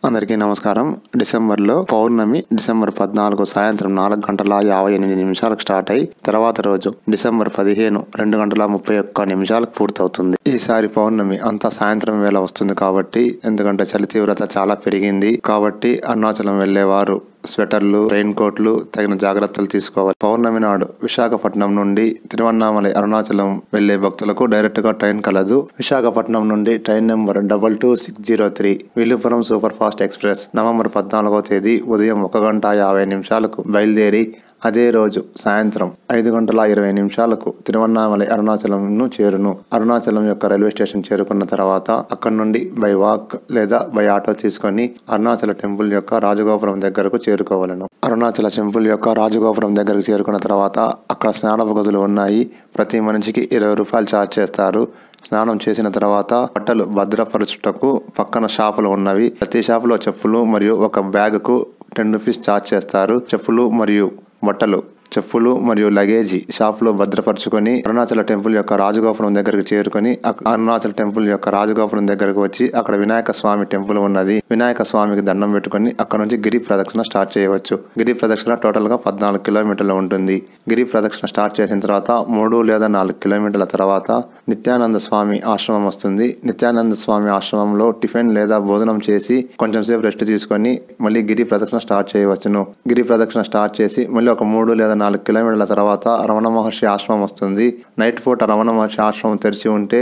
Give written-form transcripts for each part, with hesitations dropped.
అందరికీ నమస్కారం. డిసెంబర్లో పౌర్ణమి డిసెంబర్ 14 సాయంత్రం 4:58 స్టార్ట్ అయి తర్వాత రోజు డిసెంబర్ 15 2:31 పూర్తవుతుంది. ఈసారి పౌర్ణమి అంతా సాయంత్రం వేళ వస్తుంది కాబట్టి, ఎందుకంటే చలి తీవ్రత చాలా పెరిగింది కాబట్టి అరుణాచలం వెళ్లేవారు స్వెటర్లు, రెయిన్ కోట్లు తగిన జాగ్రత్తలు తీసుకోవాలి. పౌర్ణమి నాడు విశాఖపట్నం నుండి తిరువన్నామలై అరుణాచలం వెళ్లే భక్తులకు డైరెక్ట్ గా ట్రైన్ కలదు. విశాఖపట్నం నుండి train number 22603 Villupuram super fast express November 14వ తేదీ ఉదయం 1:50 బయలుదేరి అదే రోజు సాయంత్రం 5:20 తిరువన్నామలై అరుణాచలంను చేరును. అరుణాచలం యొక్క రైల్వే స్టేషన్ చేరుకున్న తర్వాత అక్కడి నుండి బై వాక్ లేదా బై ఆటో తీసుకొని అరుణాచల టెంపుల్ యొక్క రాజగోపురం దగ్గరకు చేరుకోవాలను. అరుణాచల టెంపుల్ యొక్క రాజగోపురం దగ్గరకు చేరుకున్న తర్వాత అక్కడ స్నానపు గదులు ఉన్నాయి. ప్రతి మనిషికి 20 రూపాయలు ఛార్జ్ చేస్తారు. స్నానం చేసిన తర్వాత బట్టలు భద్రపరచుటకు పక్కన షాపులు ఉన్నవి. ప్రతి షాపులో చెప్పులు మరియు ఒక బ్యాగుకు 10 రూపీస్ ఛార్జ్ చేస్తారు. చెప్పులు మరియు లగేజీ షాపులో భద్రపరుచుకొని అరుణాచల టెంపుల్ యొక్క రాజగోపురం దగ్గరకు చేరుకొని అరుణాచల టెంపుల్ యొక్క రాజగోపురం దగ్గరకు వచ్చి అక్కడ వినాయక స్వామి టెంపుల్ ఉన్నది. వినాయక స్వామికి దండం పెట్టుకుని అక్కడ నుంచి గిరి ప్రదక్షిణ స్టార్ట్ చేయవచ్చు. గిరి ప్రదక్షిణ టోటల్ గా 14 కిలోమీటర్లు ఉంటుంది. గిరి ప్రదక్షిణ స్టార్ట్ చేసిన తర్వాత 3 లేదా 4 కిలోమీటర్ల తర్వాత నిత్యానంద స్వామి ఆశ్రమం వస్తుంది. నిత్యానంద స్వామి ఆశ్రమంలో టిఫిన్ లేదా భోజనం చేసి కొంచెం సేపు రెస్ట్ తీసుకొని మళ్ళీ గిరి ప్రదక్షిణ స్టార్ట్ చేయవచ్చును. గిరి ప్రదక్షిణ స్టార్ట్ చేసి మళ్ళీ ఒక 3 లేదా 4 కిలోమీటర్ల తర్వాత రమణ మహర్షి ఆశ్రమం వస్తుంది. నైట్ పూట రమణ మహర్షి ఆశ్రమం తెరిచి ఉంటే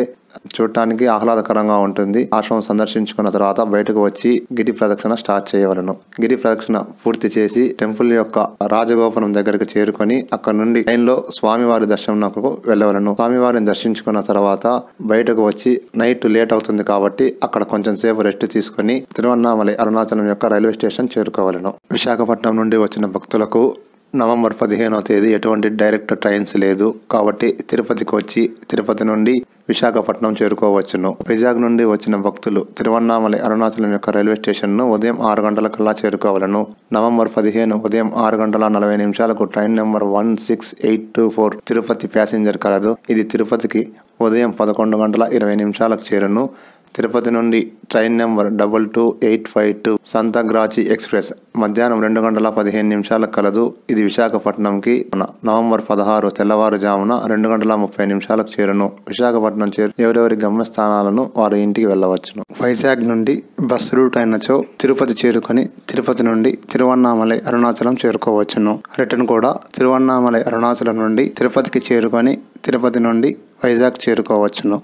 చూడటానికి ఆహ్లాదకరంగా ఉంటుంది. ఆశ్రమం సందర్శించుకున్న తర్వాత బయటకు వచ్చి గిరి ప్రదక్షిణ స్టార్ట్ చేయవలను. గిరి ప్రదక్షిణ పూర్తి చేసి టెంపుల్ యొక్క రాజగోపురం దగ్గరకు చేరుకొని అక్కడ నుండి ట్రైన్ లో స్వామివారి దర్శనంకు వెళ్ళవలను. స్వామివారిని దర్శించుకున్న తర్వాత బయటకు వచ్చి నైట్ లేట్ అవుతుంది కాబట్టి అక్కడ కొంచెం సేపు రెస్ట్ తీసుకుని తిరువన్నామలై అరుణాచలం యొక్క రైల్వే స్టేషన్ చేరుకోవలను. విశాఖపట్నం నుండి వచ్చిన భక్తులకు నవంబర్ 15వ తేదీ ఎటువంటి డైరెక్ట్ ట్రైన్స్ లేదు కాబట్టి తిరుపతికి వచ్చి తిరుపతి నుండి విశాఖపట్నం చేరుకోవచ్చును. వైజాగ్ నుండి వచ్చిన భక్తులు తిరువన్నామలై అరుణాచలం యొక్క రైల్వే స్టేషన్ ను ఉదయం 6 గంటలకల్లా చేరుకోవాలను. నవంబర్ 15 ఉదయం 6:40 ట్రైన్ నెంబర్ 16824 తిరుపతి ప్యాసింజర్ కలదు. ఇది తిరుపతికి ఉదయం 11:20 చేరును. తిరుపతి నుండి ట్రైన్ నెంబర్ 22852 సంతగ్రాచి ఎక్స్ప్రెస్ మధ్యాహ్నం 2:15 కలదు. ఇది విశాఖపట్నంకి నవంబర్ 16 తెల్లవారుజామున 2:30 చేరును. విశాఖపట్నం ఎవరెవరి గమ్యస్థానాలను వారి ఇంటికి వెళ్ళవచ్చును. వైజాగ్ నుండి బస్ రూట్ అయినచో తిరుపతి చేరుకొని తిరుపతి నుండి తిరువన్నామలై అరుణాచలం చేరుకోవచ్చును. రిటర్న్ కూడా తిరువన్నామలై అరుణాచలం నుండి తిరుపతికి చేరుకొని తిరుపతి నుండి వైజాగ్ చేరుకోవచ్చును.